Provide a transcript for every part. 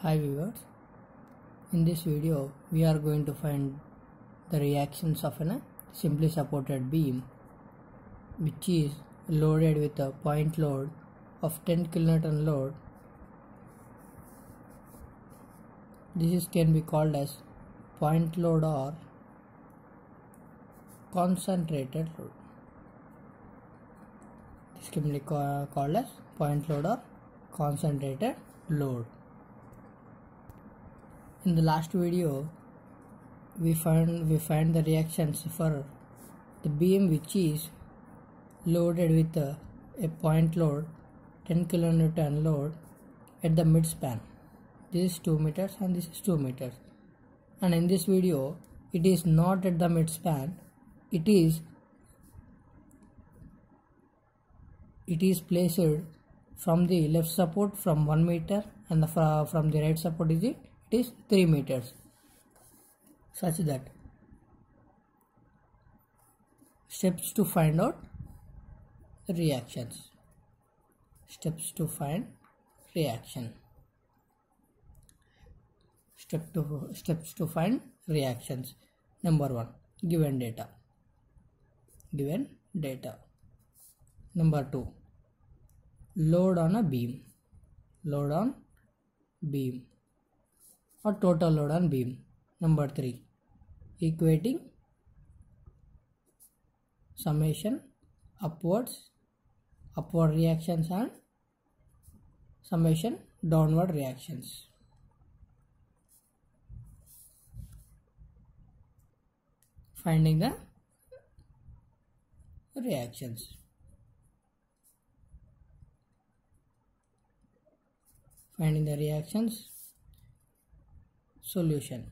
Hi viewers, in this video we are going to find the reactions of a simply supported beam which is loaded with a point load of 10 kilonewton load. This can be called as point load or concentrated load. This can be called as point load or concentrated load. In the last video, we find the reactions for the beam which is loaded with a point load 10 kilonewton load at the midspan. This is 2 meters and this is 2 meters. And in this video, it is not at the midspan. It is placed from the left support from 1 meter and from the right support it is 3 meters, such that steps to find out the reactions. Steps to find reaction. Steps to find reactions. Number 1, given data. Number 2, load on a beam. Load on beam or total load on beam. Number 3, equating summation upward reactions and summation downward reactions. Finding the reactions. Finding the reactions. Solution.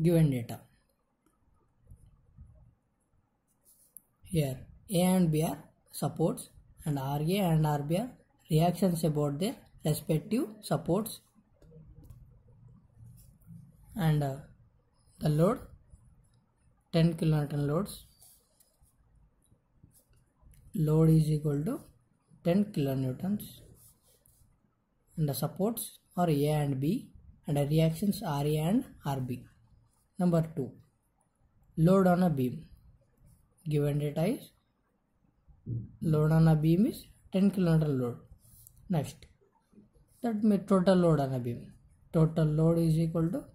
Given data. Here A and B are supports and RA and RB are reactions about their respective supports, and the load 10 kilonewton loads. Load is equal to 10 kilonewtons and the supports are A and B and the reactions RA and RB. Number 2, load on a beam. Given data is load on a beam is 10 kilonewton load. Next, that means total load on a beam. Total load is equal to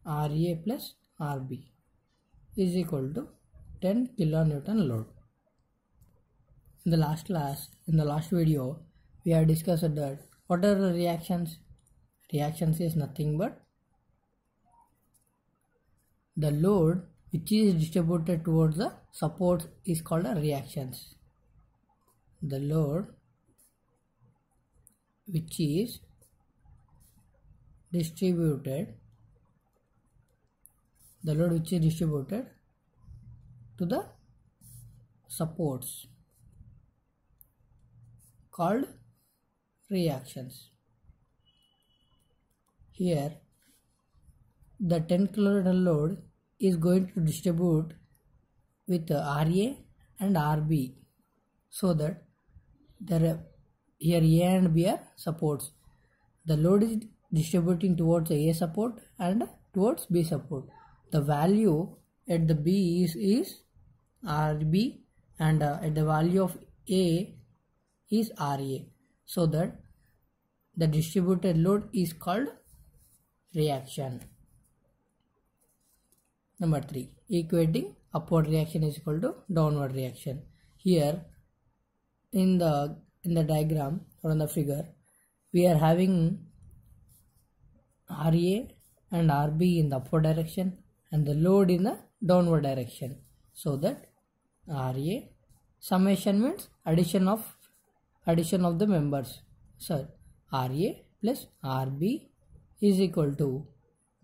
RA plus RB is equal to 10 kilonewton load. In the last video, we have discussed that what are the reactions? Reactions is nothing but the load which is distributed towards the support is called a reactions. The load which is distributed to the supports called reactions. Here the 10 kilonewton load is going to distribute with RA and RB, so that here A and B are supports. The load is distributing towards A support and towards B support. The value at the B is RB and at the value of A is RA, so that the distributed load is called reaction. Number 3, equating upward reaction is equal to downward reaction. Here in the diagram or in the figure, we are having RA and RB in the upward direction and the load in the downward direction, so that RA summation means addition of the members. So RA plus RB is equal to,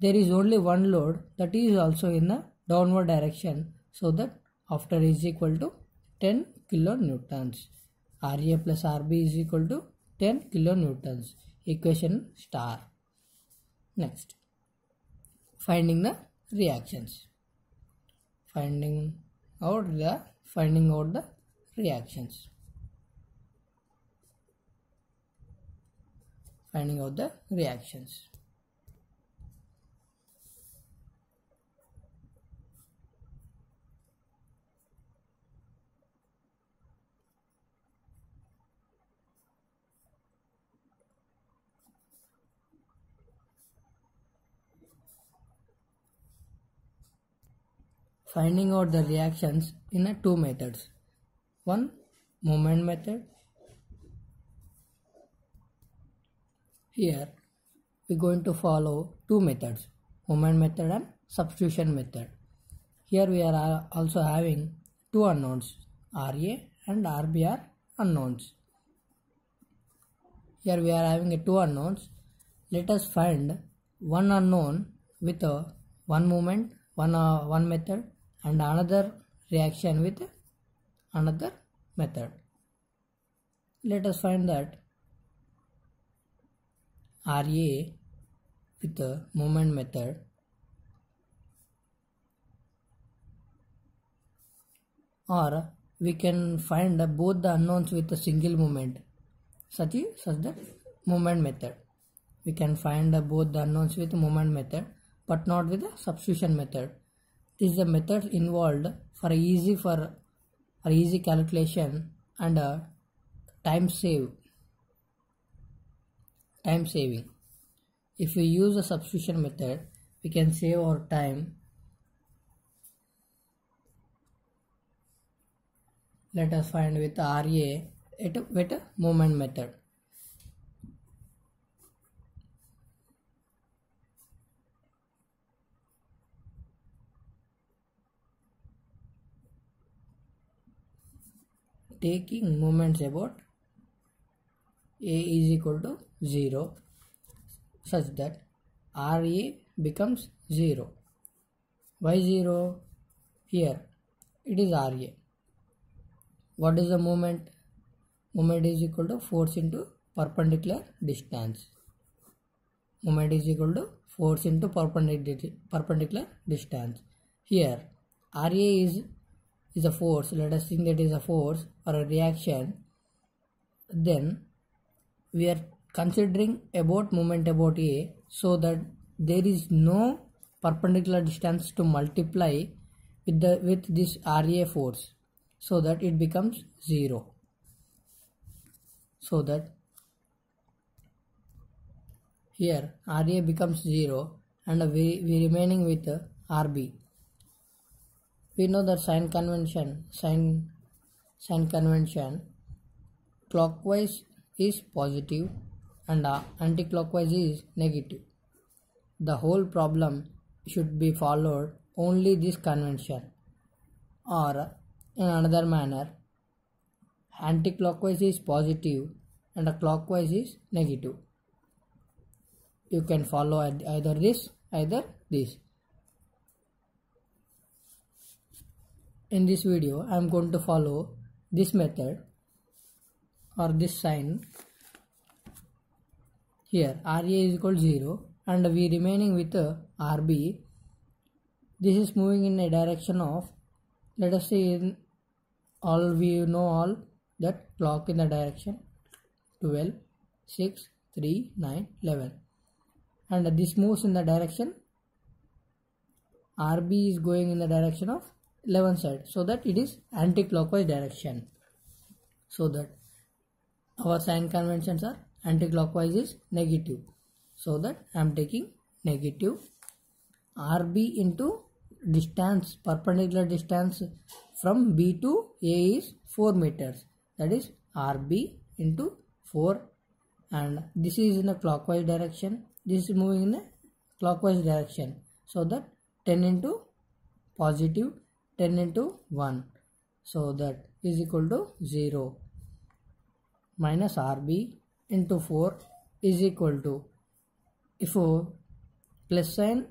there is only one load that is also in the downward direction, so that after is equal to 10 kilonewtons. RA plus RB is equal to 10 kilonewtons. Equation star. Next, finding the reactions. Finding out the reactions. Finding out the reactions. Finding out the reactions in two methods. One, moment method. Here we are going to follow two methods, moment method and substitution method. Here we are also having two unknowns, RA and RB are unknowns. Here we are having two unknowns. Let us find one unknown with one moment, one method, and another reaction with another method. Let us find that RA with the moment method or we can find both the unknowns with a single moment such that moment method. We can find both the unknowns with moment method but not with the substitution method. This is the method involved for easy calculation and time saving. If we use a substitution method, we can save our time. Let us find with RA with a moment method. Taking moments about A is equal to 0 such that RA becomes 0. Why 0? Here it is RA. What is the moment? Moment is equal to force into perpendicular distance. Moment is equal to force into perpendicular distance. Here RA is a force. Let us think that is a force or a reaction. Then we are considering about moment about A so that there is no perpendicular distance to multiply with this RA force, so that it becomes 0. So that here RA becomes 0 and we remaining with RB. We know that sign convention, clockwise is positive and anti-clockwise is negative. The whole problem should be followed only this convention, or in another manner, anti-clockwise is positive and clockwise is negative. You can follow either this, either this. In this video, I am going to follow this method or this sign. Here RA is equal to 0 and we remaining with RB. This is moving in a direction of, let us say, we know all that clock in the direction 12, 6, 3, 9, 11, and this moves in the direction RB is going in the direction of 11 side, so that it is anti-clockwise direction. So that our sign conventions are anti-clockwise is negative, so that I am taking negative. RB into distance, perpendicular distance from B to A is 4 meters, that is RB into 4, and this is in a clockwise direction, this is moving in a clockwise direction, so that 10 into positive 10 into 1, so that is equal to 0, minus RB into 4 is equal to, if plus sign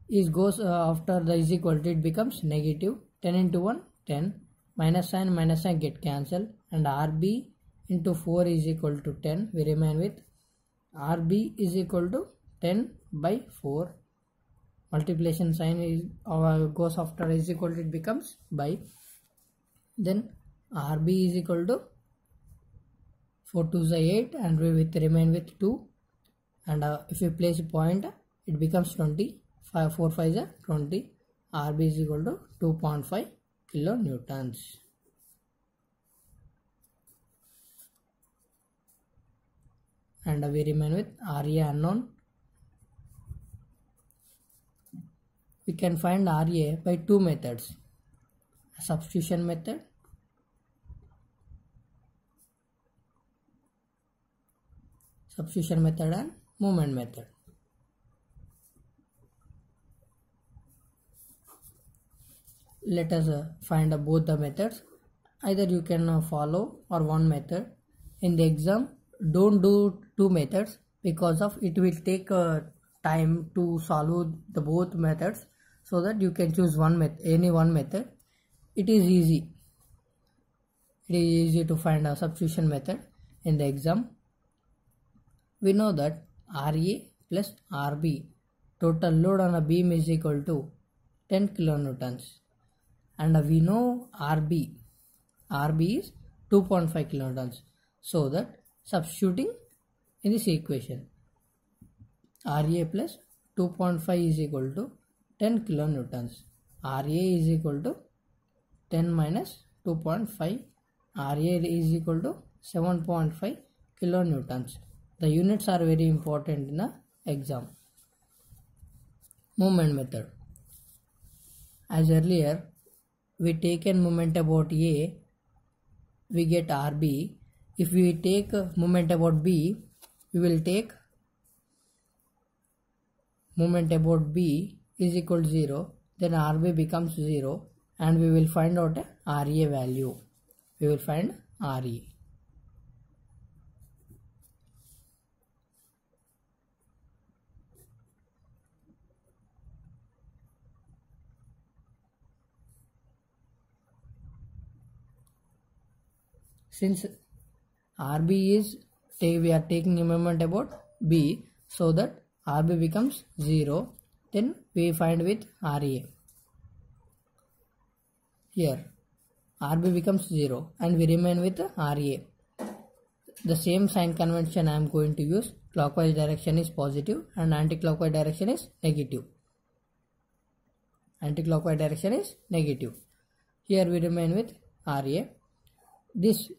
is goes after the is equal to, it becomes negative. 10 into 1 10, minus sign get cancelled, and RB into 4 is equal to 10. We remain with RB is equal to 10 by 4. Multiplication sign is goes after is equal to, it becomes by. Then RB is equal to 4 2 is 8 and we will remain with 2, and if you place a point it becomes 20. 5 4 5 is 20. RB is equal to 2.5 kilonewtons. And we remain with RA unknown. We can find RA by two methods: a substitution method and movement method. Let us find both the methods. Either you can follow or one method. In the exam, don't do two methods because of it will take time to solve the both methods, so that you can choose any one method. It is easy to find a substitution method in the exam. We know that RA plus RB, total load on a beam, is equal to 10 kilonewtons, and we know RB is 2.5 kilonewtons, so that substituting in this equation, RA plus 2.5 is equal to 10 kilonewtons. RA is equal to 10 minus 2.5. RA is equal to 7.5 kilonewtons. The units are very important in the exam. Movement method. As earlier, we taken moment about A, we get RB. If we take moment about B, we will take moment about B is equal to 0. Then RB becomes 0, and we will find out a RA value. We will find RE. Since RB is, we are taking a moment about B, so that RB becomes 0, then we find with RA. Here RB becomes 0 and we remain with RA. The same sign convention I am going to use. Clockwise direction is positive and anti-clockwise direction is negative. Anti-clockwise direction is negative. Here we remain with RA. This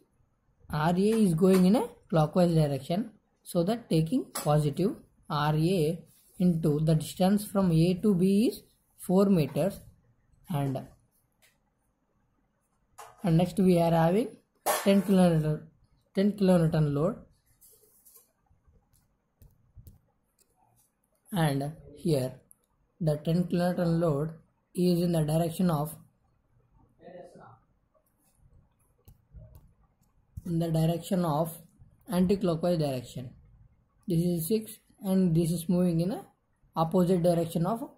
RA is going in a clockwise direction, so that taking positive, RA into the distance from A to B is 4 meters, and next we are having 10 kilonewton load, and here the 10 kilonewton load is in the direction of anti-clockwise direction. This is 6 and this is moving in a opposite direction of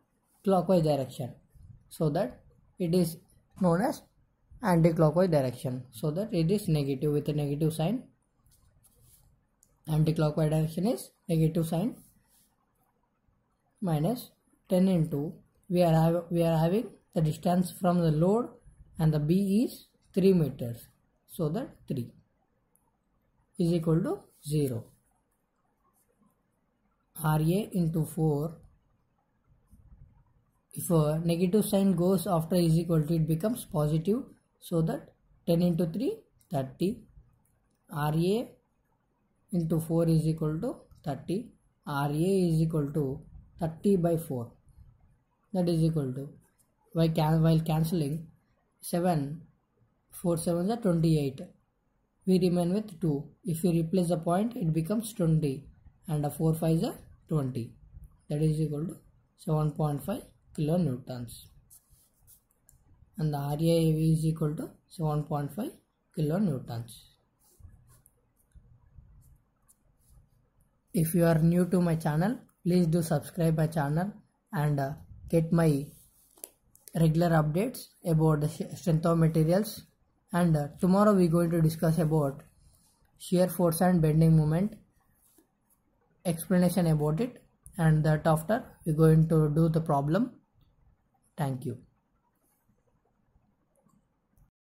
clockwise direction, so that it is known as anti-clockwise direction, so that it is negative with a negative sign. Anti-clockwise direction is negative sign, minus 10 into we are having the distance from the load, and the B is 3 meters, so that 3 is equal to 0. RA into 4, if a negative sign goes after is equal to, it becomes positive, so that 10 into 3 30. RA into 4 is equal to 30. RA is equal to 30 by 4, that is equal to, while cancelling, 7 4 7 is 28. We remain with 2. If we replace the point, it becomes 20, and 4 5 is 20, that is equal to 7.5 kilonewtons, and the RA is equal to 7.5 kilonewtons. If you are new to my channel, please do subscribe my channel and get my regular updates about the strength of materials. And tomorrow we are going to discuss about shear force and bending moment, explanation about it. and that after we're going to do the problem. Thank you.